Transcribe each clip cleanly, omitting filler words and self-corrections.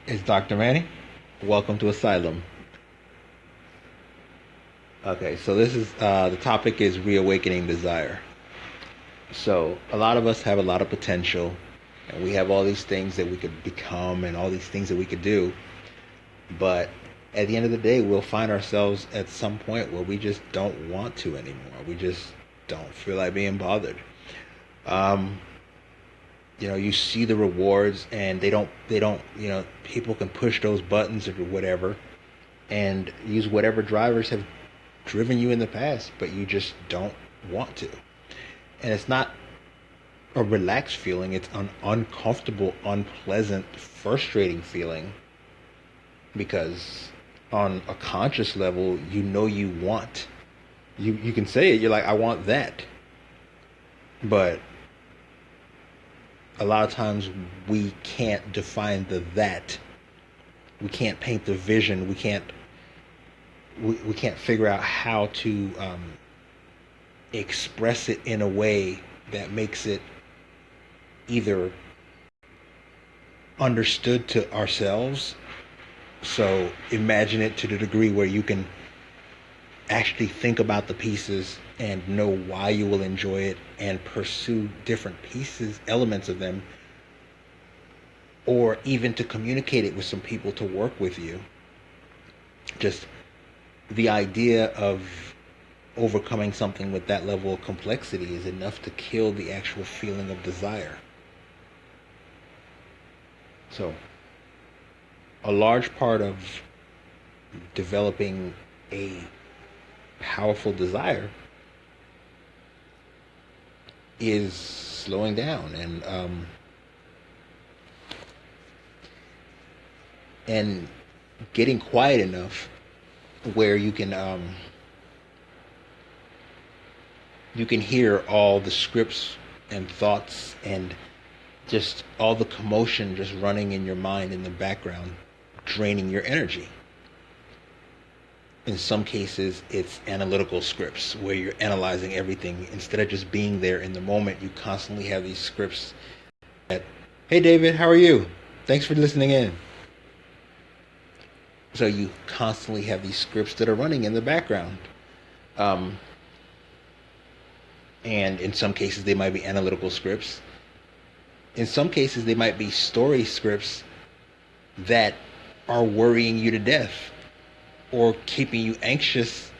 It's Dr. Manny. Welcome to Asylum. Okay, so this is the topic is reawakening desire. So a lot of us have a lot of potential, and we have all these things that we could become, and all these things that we could do. But at the end of the day, we'll find ourselves at some point where we just don't want to anymore. We just don't feel like being bothered. Um, you see the rewards, and they don't. People can push those buttons or whatever, and use whatever drivers have driven you in the past, but you just don't want to. And it's not a relaxed feeling, it's an uncomfortable, unpleasant, frustrating feeling because on a conscious level, you want. You can say it, you're like, I want that. But a lot of times we can't define the that. We can't paint the vision. We can't figure out how to express it in a way that makes it either understood to ourselves. So imagine it to the degree where you can actually think about the pieces and know why you will enjoy it and pursue different pieces, elements of them, or even to communicate it with some people to work with you. Just the idea of overcoming something with that level of complexity is enough to kill the actual feeling of desire. So, a large part of developing a powerful desire is slowing down and getting quiet enough where you can hear all the scripts and thoughts and just all the commotion just running in your mind in the background, draining your energy. In some cases, it's analytical scripts where you're analyzing everything. Instead of just being there in the moment, you constantly have these scripts that, hey David, how are you? Thanks for listening in. So you constantly have these scripts that are running in the background. Um, and in some cases, they might be analytical scripts. In some cases, they might be story scripts that are worrying you to death or keeping you anxious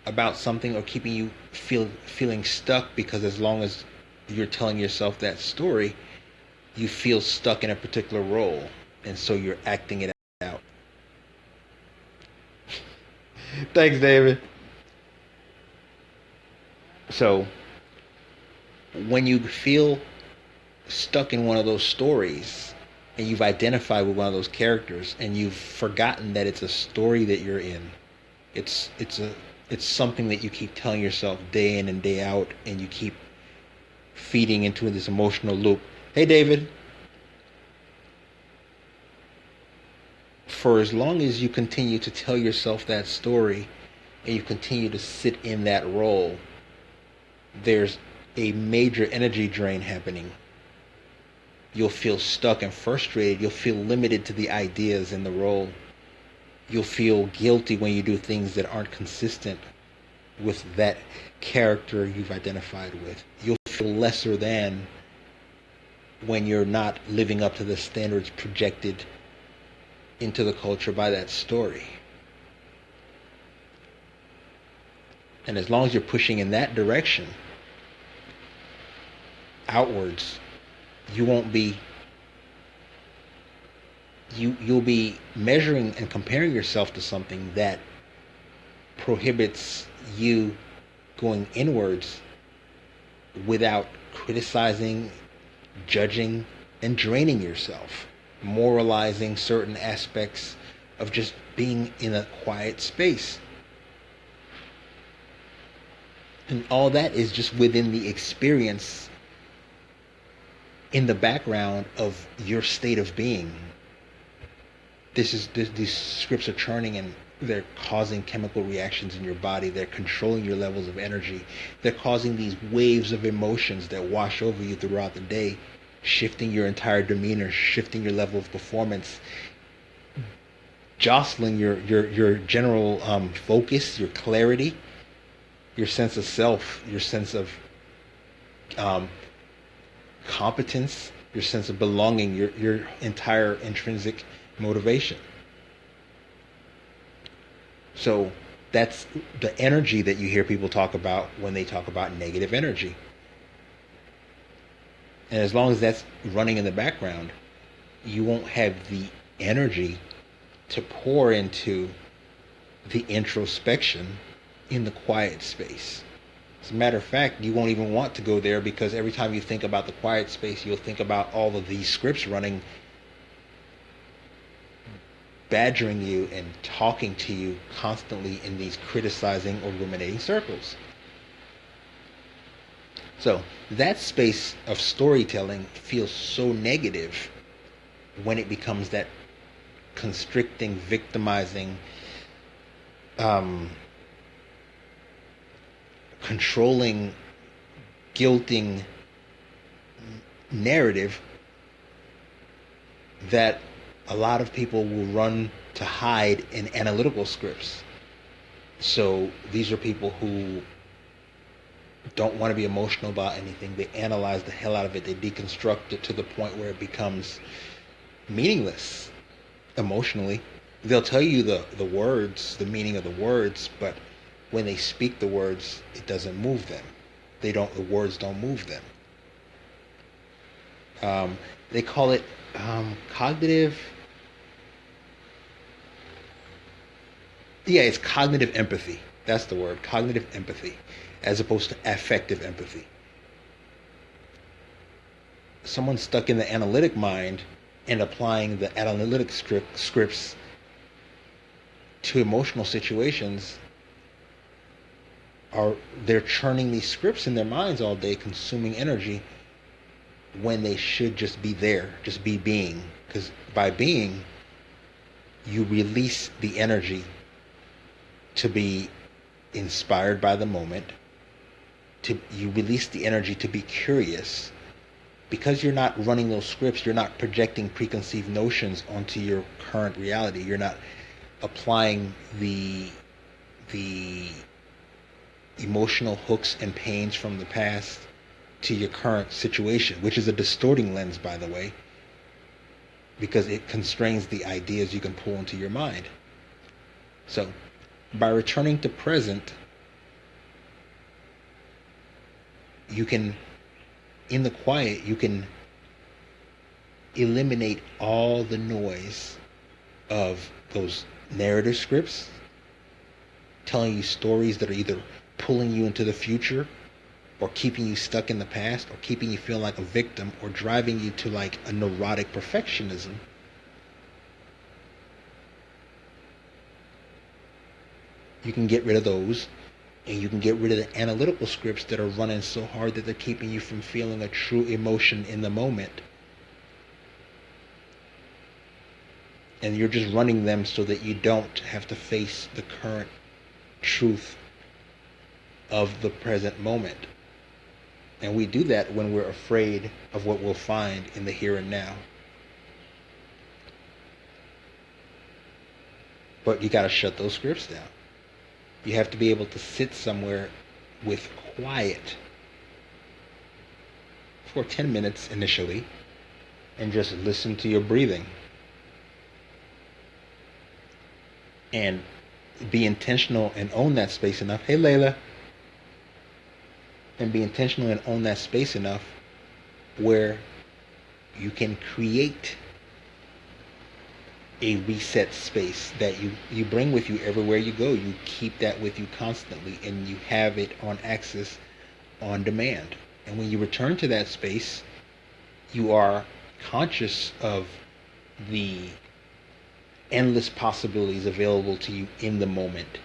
about something or keeping you feeling stuck because as long as you're telling yourself that story, you feel stuck in a particular role. And so you're acting it out. Thanks, David. So when you feel stuck in one of those stories and you've identified with one of those characters and you've forgotten that it's a story that you're in, it's something that you keep telling yourself day in and day out, and you keep feeding into this emotional loop. Hey David, for as long as you continue to tell yourself that story and you continue to sit in that role, there's a major energy drain happening. You'll feel stuck and frustrated. You'll feel limited to the ideas in the role. You'll feel guilty when you do things that aren't consistent with that character you've identified with. You'll feel lesser than when you're not living up to the standards projected into the culture by that story. And as long as you're pushing in that direction, outwards, you won't be you'll be measuring and comparing yourself to something that prohibits you going inwards without criticizing, judging, and draining yourself, moralizing certain aspects of just being in a quiet space. And all that is just within the experience in the background of your state of being. These scripts are churning and they're causing chemical reactions in your body. They're controlling your levels of energy. They're causing these waves of emotions that wash over you throughout the day, shifting your entire demeanor, shifting your level of performance, jostling your general focus, your clarity, your sense of self, your sense of um, competence, your sense of belonging, your entire intrinsic motivation. So that's the energy that you hear people talk about when they talk about negative energy. And as long as that's running in the background, you won't have the energy to pour into the introspection in the quiet space. As a matter of fact, you won't even want to go there, because every time you think about the quiet space, you'll think about all of these scripts running, badgering you and talking to you constantly in these criticizing or ruminating circles. So that space of storytelling feels so negative when it becomes that constricting, victimizing, controlling, guilting narrative that a lot of people will run to hide in analytical scripts. So these are people who don't want to be emotional about anything. They analyze the hell out of it. They deconstruct it to the point where it becomes meaningless emotionally. They'll tell you the words, the meaning of the words, but when they speak the words, it doesn't move them. The words don't move them. They call it cognitive. Yeah, it's cognitive empathy. That's the word, cognitive empathy, as opposed to affective empathy. Someone stuck in the analytic mind and applying the analytic scripts to emotional situations, they're churning these scripts in their minds all day, consuming energy, when they should just be there, just be being. Because by being, you release the energy to be inspired by the moment. You release the energy to be curious. Because you're not running those scripts, you're not projecting preconceived notions onto your current reality. You're not applying the emotional hooks and pains from the past to your current situation, which is a distorting lens, by the way, because it constrains the ideas you can pull into your mind. So by returning to present, you can, in the quiet, you can eliminate all the noise of those narrative scripts telling you stories that are either pulling you into the future, or keeping you stuck in the past, or keeping you feeling like a victim, or driving you to like a neurotic perfectionism. You can get rid of those, and you can get rid of the analytical scripts that are running so hard that they're keeping you from feeling a true emotion in the moment. And you're just running them so that you don't have to face the current truth of the present moment. And we do that when we're afraid of what we'll find in the here and now. But you got to shut those scripts down. You have to be able to sit somewhere with quiet for 10 minutes initially and just listen to your breathing. And be intentional and own that space enough. Hey, Layla. And be intentional and own that space enough where you can create a reset space that you bring with you everywhere you go. You keep that with you constantly, and you have it on access on demand. And when you return to that space, you are conscious of the endless possibilities available to you in the moment.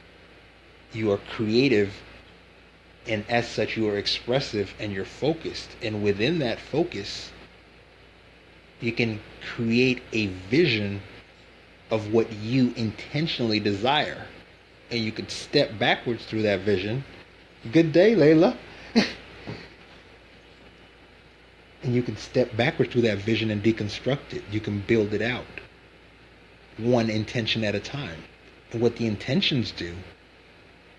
You are creative, and as such you are expressive, and you're focused. And within that focus, you can create a vision of what you intentionally desire. And you can step backwards through that vision. Good day, Layla. And you can step backwards through that vision and deconstruct it. You can build it out. one intention at a time. And what the intentions do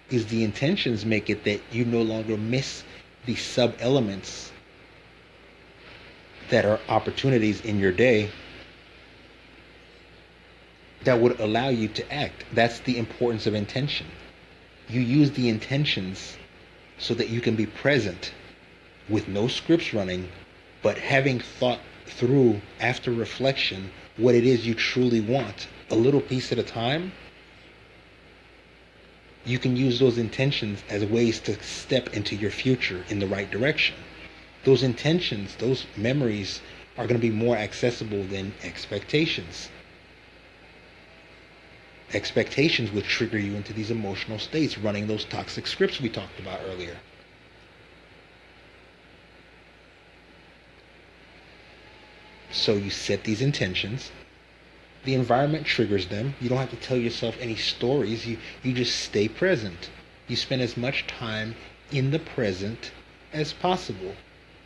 is the intentions make it that you no longer miss the sub elements that are opportunities in your day that would allow you to act. That's the importance of intention. You use the intentions so that you can be present with no scripts running, but having thought through after reflection what it is you truly want, a little piece at a time. You can use those intentions as ways to step into your future in the right direction. Those intentions, those memories are going to be more accessible than expectations. Expectations would trigger you into these emotional states, running those toxic scripts we talked about earlier. So you set these intentions. The environment triggers them. You don't have to tell yourself any stories. You just stay present. You spend as much time in the present as possible,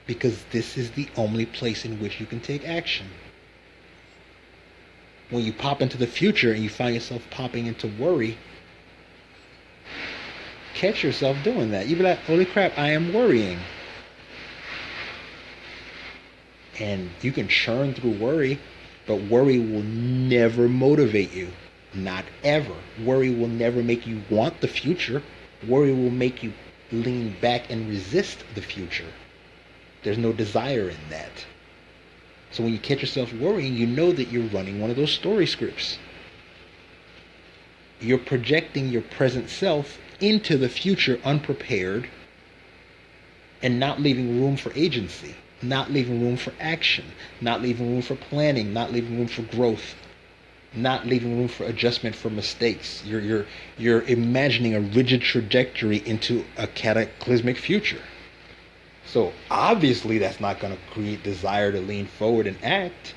because this is the only place in which you can take action. When you pop into the future and you find yourself popping into worry, catch yourself doing that. You be like, holy crap, I am worrying. And you can churn through worry, but worry will never motivate you. Not ever. Worry will never make you want the future. Worry will make you lean back and resist the future. There's no desire in that. So when you catch yourself worrying, you know that you're running one of those story scripts. You're projecting your present self into the future unprepared and not leaving room for agency, not leaving room for action, not leaving room for planning, not leaving room for growth, not leaving room for adjustment for mistakes. You're imagining a rigid trajectory into a cataclysmic future. So obviously that's not going to create desire to lean forward and act.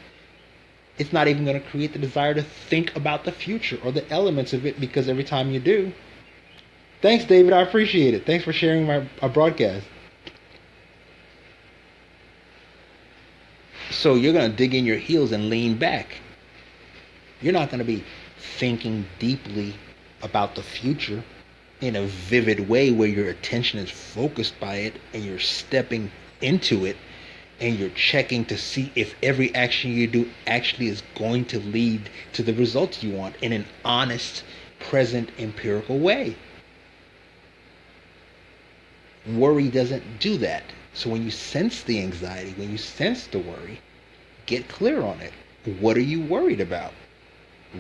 It's not even going to create the desire to think about the future or the elements of it, because every time you do. Thanks, David. I appreciate it. Thanks for sharing my broadcast. So you're going to dig in your heels and lean back. You're not going to be thinking deeply about the future in a vivid way where your attention is focused by it and you're stepping into it and you're checking to see if every action you do actually is going to lead to the results you want in an honest, present, empirical way. Worry doesn't do that. So when you sense the anxiety, when you sense the worry, get clear on it. What are you worried about?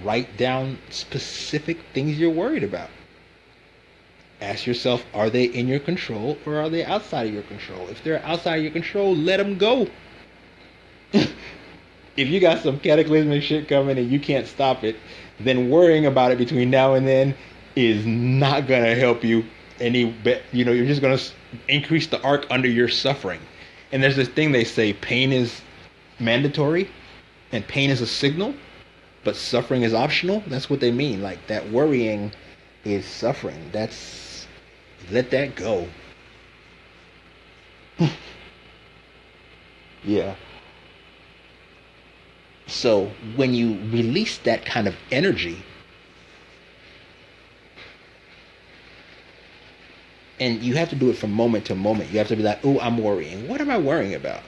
Write down specific things you're worried about. Ask yourself, are they in your control or are they outside of your control? If they're outside of your control, let them go. If you got some cataclysmic shit coming and you can't stop it, then worrying about it between now and then is not going to help you any bit. You're just going to increase the arc under your suffering. And there's this thing they say, pain is mandatory and pain is a signal, but suffering is optional. That's what they mean. Like, that worrying is suffering. Let that go. Yeah. So when you release that kind of energy, and you have to do it from moment to moment. You have to be like, oh, I'm worrying. What am I worrying about?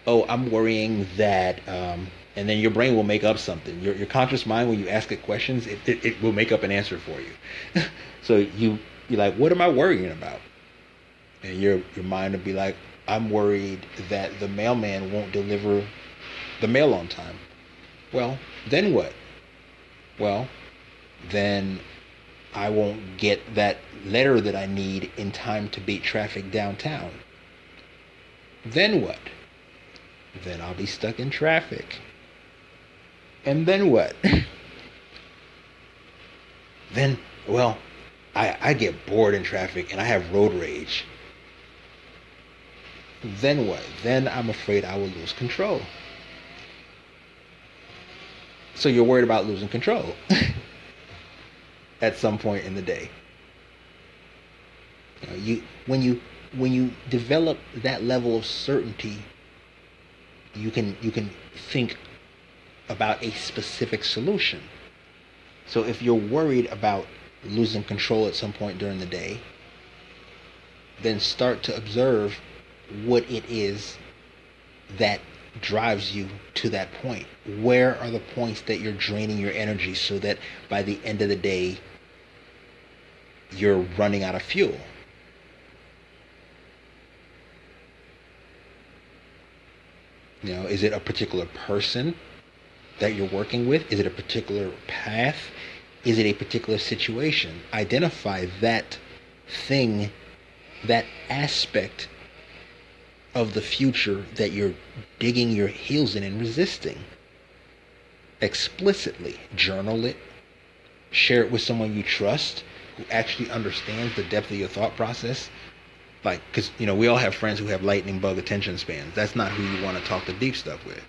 Oh, I'm worrying that, and then your brain will make up something. Your conscious mind, when you ask it questions, it will make up an answer for you. So you're like, what am I worrying about? And your mind will be like, I'm worried that the mailman won't deliver the mail on time. Well, then what? Well, then I won't get that letter that I need in time to beat traffic downtown. Then what? Then I'll be stuck in traffic. And then what? Then, well, I get bored in traffic and I have road rage. Then what? Then I'm afraid I will lose control. So you're worried about losing control at some point in the day. When you develop that level of certainty, you can think about a specific solution. So if you're worried about losing control at some point during the day, then start to observe what it is that drives you to that point. Where are the points that you're draining your energy so that by the end of the day, you're running out of fuel? Is it a particular person that you're working with? Is it a particular path? Is it a particular situation? Identify that thing, that aspect of the future that you're digging your heels in and resisting. Explicitly journal it, share it with someone you trust who actually understands the depth of your thought process. Like, because we all have friends who have lightning bug attention spans. That's not who you want to talk the deep stuff with.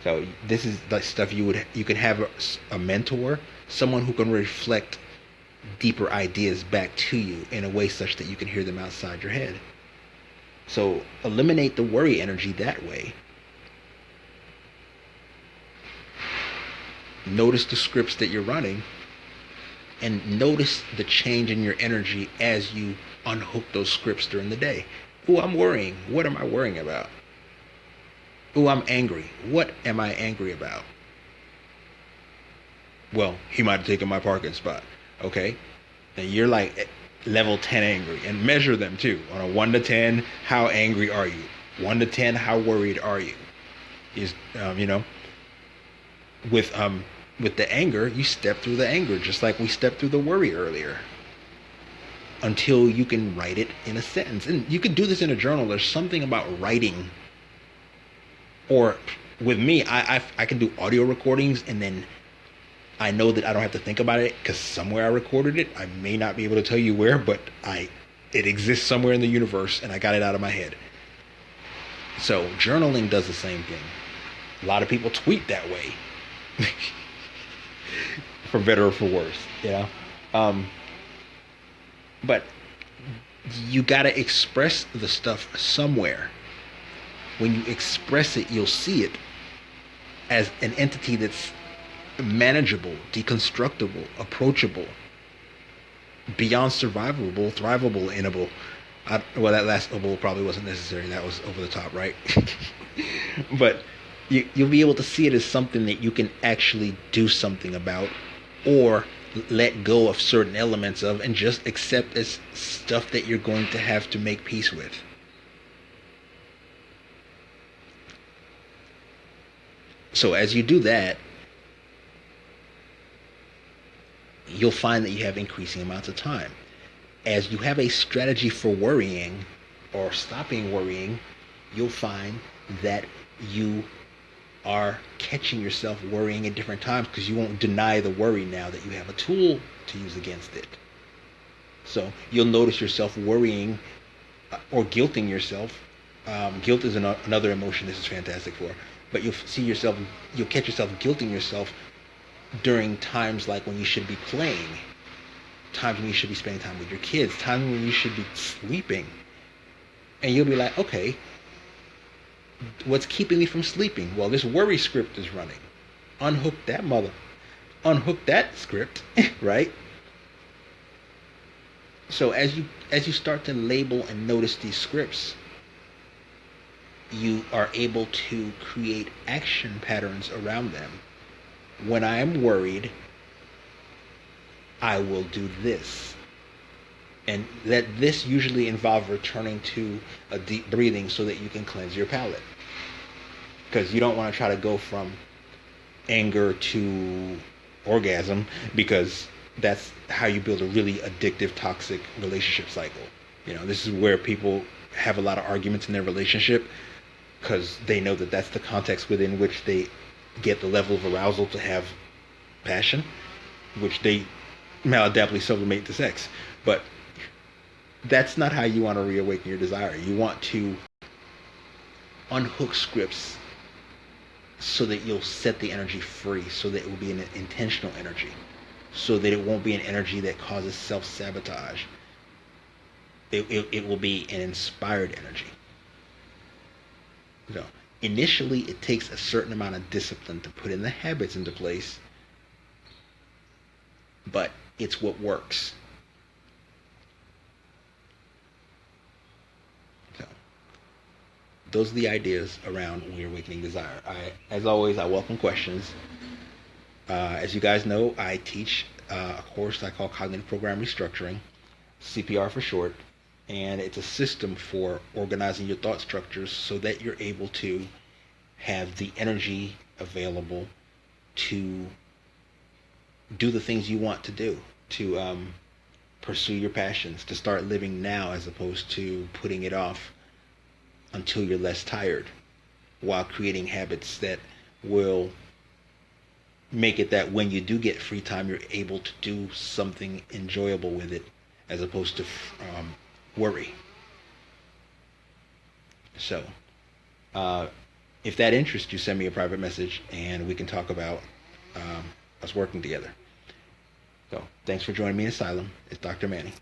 So this is like stuff you can have a mentor, someone who can reflect deeper ideas back to you in a way such that you can hear them outside your head. So eliminate the worry energy that way. Notice the scripts that you're running, and notice the change in your energy as you unhook those scripts during the day. Oh, I'm worrying. What am I worrying about? Oh, I'm angry. What am I angry about? Well, he might have taken my parking spot. Okay. And you're like level 10 angry, and measure them too. On a 1 to 10, how angry are you? 1 to 10, how worried are you? With the anger, you step through the anger just like we stepped through the worry earlier, until you can write it in a sentence. And you can do this in a journal. There's something about writing. Or with me, I can do audio recordings, and then I know that I don't have to think about it because somewhere I recorded it. I may not be able to tell you where, but it exists somewhere in the universe, and I got it out of my head. So journaling does the same thing. A lot of people tweet that way, for better or for worse. But you gotta express the stuff somewhere. When you express it, you'll see it as an entity that's manageable, deconstructible, approachable, beyond survivable, thrivable, innable. Well, that last able probably wasn't necessary. That was over the top, right? But you'll be able to see it as something that you can actually do something about, or let go of certain elements of, and just accept as stuff that you're going to have to make peace with. So as you do that, you'll find that you have increasing amounts of time. As you have a strategy for worrying or stopping worrying, you'll find that you are catching yourself worrying at different times, because you won't deny the worry now that you have a tool to use against it. So you'll notice yourself worrying or guilting yourself. Guilt is another emotion this is fantastic for. But you'll catch yourself guilting yourself during times like when you should be playing, times when you should be spending time with your kids, times when you should be sleeping. And you'll be like, okay, what's keeping me from sleeping? Well, this worry script is running. Unhook that script, right? So as you start to label and notice these scripts, you are able to create action patterns around them. When I am worried, I will do this. And that this usually involves returning to a deep breathing so that you can cleanse your palate. Because you don't want to try to go from anger to orgasm, because that's how you build a really addictive, toxic relationship cycle. This is where people have a lot of arguments in their relationship, because they know that that's the context within which they get the level of arousal to have passion, which they maladaptively sublimate to sex. But that's not how you want to reawaken your desire. You want to unhook scripts so that you'll set the energy free, so that it will be an intentional energy, so that it won't be an energy that causes self-sabotage. It will be an inspired energy. initially it takes a certain amount of discipline to put in the habits into place, but it's what works. So those are the ideas around Reawakening Desire. As always, I welcome questions. As you guys know, I teach a course I call Cognitive Program Restructuring, CPR for short, and it's a system for organizing your thought structures so that you're able to have the energy available to do the things you want to do, to pursue your passions, to start living now as opposed to putting it off until you're less tired, while creating habits that will make it that when you do get free time, you're able to do something enjoyable with it as opposed to worry. So, if that interests you, send me a private message and we can talk about us working together. So, thanks for joining me in Asylum. It's Dr. Manny.